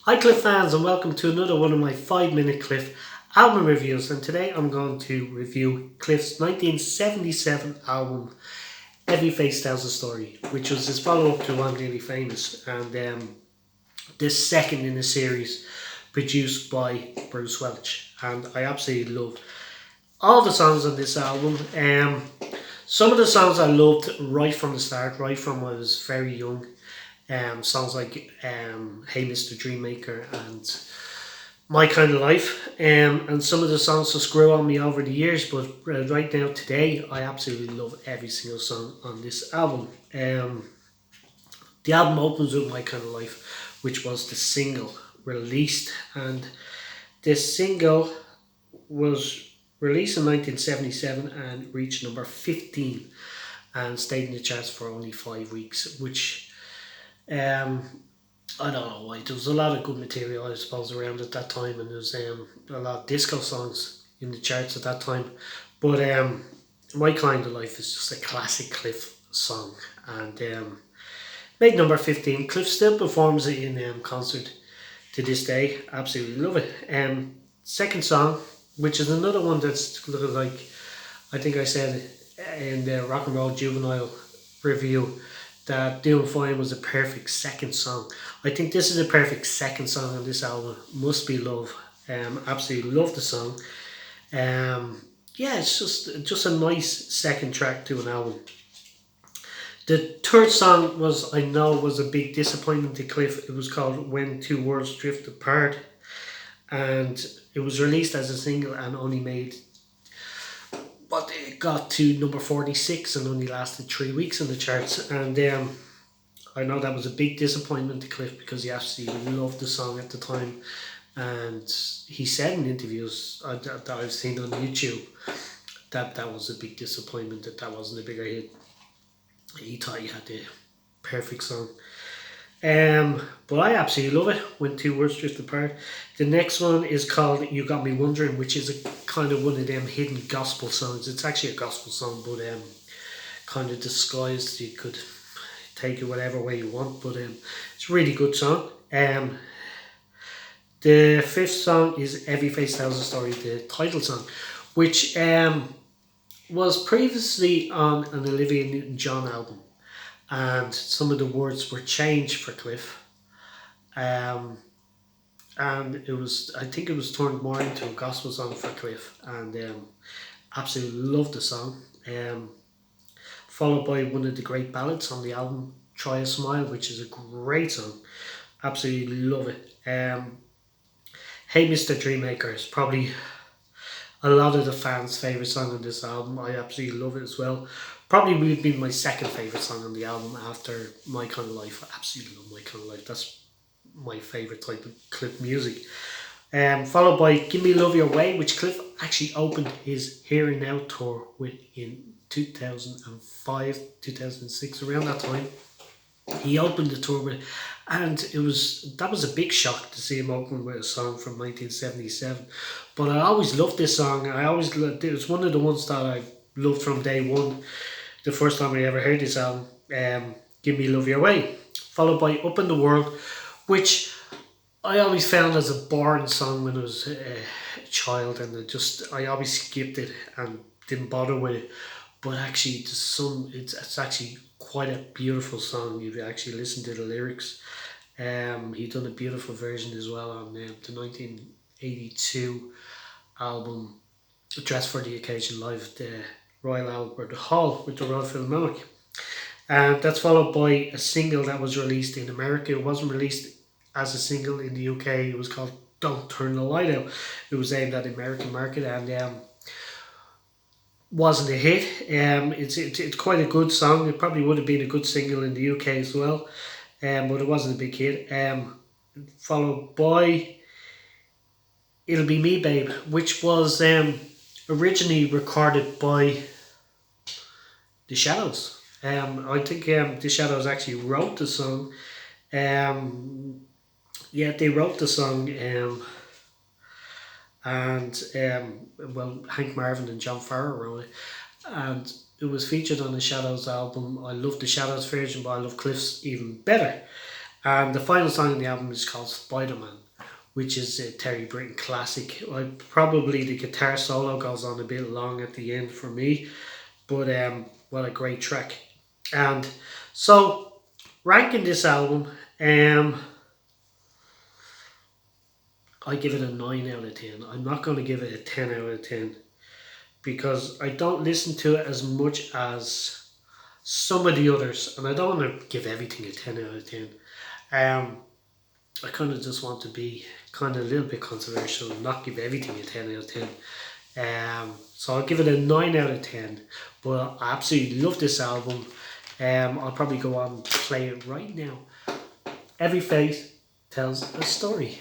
Hi Cliff fans and welcome to another one of my 5 minute Cliff album reviews, and today I'm going to review Cliff's 1977 album Every Face Tells a Story, which was his follow-up to I'm Nearly Famous, and this second in a series produced by Bruce Welch, and I absolutely love all the songs on this album. Some of the songs I loved right from the start, right from when I was very young. Songs like Hey Mr. Dreammaker and My Kind of Life. And some of the songs just grew on me over the years, but right now, today, I absolutely love every single song on this album. The album opens with My Kind of Life, which was the single released, and this single was released in 1977 and reached number 15 and stayed in the charts for only 5 weeks, which um, I don't know why. There was a lot of good material, I suppose, around at that time, and there was a lot of disco songs in the charts at that time. But My Kind of Life is just a classic Cliff song, and made number 15. Cliff still performs it in concert to this day. Absolutely love it. Second song, which is another one that's like, I think I said in the Rock and Roll Juvenile review, that Doing Fine was a perfect second song. I think this is a perfect second song on this album. Must Be Love. Absolutely love the song. Yeah, it's just a nice second track to an album. The third song was, I know, was a big disappointment to Cliff. It was called When Two Worlds Drift Apart, and it was released as a single and only made, but it got to number 46 and only lasted 3 weeks in the charts. And I know that was a big disappointment to Cliff because he absolutely loved the song at the time. And he said in interviews that I've seen on YouTube that that was a big disappointment, that that wasn't a bigger hit. He thought he had the perfect song. But I absolutely love it when Two Words Drift Apart. The next one is called You Got Me Wondering, which is a kind of one of them hidden gospel songs. It's actually a gospel song, but kind of disguised. You could take it whatever way you want, but it's a really good song. The fifth song is Every Face Tells a Story, the title song, which was previously on an Olivia Newton-John album, and some of the words were changed for Cliff. Um, and it was, I think it was turned more into a gospel song for Cliff, and absolutely love the song. Followed by one of the great ballads on the album, Try a Smile, which is a great song. Absolutely love it. Hey Mr. Dreammaker is probably a lot of the fans' favourite song on this album. I absolutely love it as well. Probably would be my second favourite song on the album after My Kind of Life. I absolutely love My Kind of Life. That's my favourite type of Cliff music. Followed by Give Me Love Your Way, which Cliff actually opened his Here and Now tour with in 2005, 2006, around that time. He opened the tour with, and that was a big shock to see him open with a song from 1977. But I always loved this song. It was one of the ones that I loved from day one. The first time I ever heard this album, Give Me Love Your Way, followed by Up in the World, which I always found as a boring song when I was a child, and I always skipped it and didn't bother with it. But actually, it's actually quite a beautiful song. You actually listen to the lyrics. He done a beautiful version as well on the 1982 album Dress for the Occasion live at the Royal Albert Hall with the Royal Philharmonic. And that's followed by a single that was released in America. It wasn't released as a single in the UK. It was called Don't Turn the Light Out. It was aimed at the American market, and wasn't a hit. It's quite a good song. It probably would have been a good single in the UK as well, but it wasn't a big hit. Followed by It'll Be Me Babe, which was originally recorded by The Shadows. I think The Shadows actually wrote the song. Yeah, they wrote the song, and well, Hank Marvin and John Farrar wrote it, and it was featured on the Shadows album. I love the Shadows version, but I love Cliff's even better. And the final song on the album is called Spider-Man, which is a Terry Britten classic. Probably the guitar solo goes on a bit long at the end for me, but what a great track. And so, ranking this album, I give it a 9 out of 10. I'm not going to give it a 10 out of 10 because I don't listen to it as much as some of the others, and I don't want to give everything a 10 out of 10. Um, I kind of just want to be kind of a little bit controversial and not give everything a 10 out of 10. So I'll give it a 9 out of 10. But I absolutely love this album. I'll probably go on and play it right now. Every face tells a story.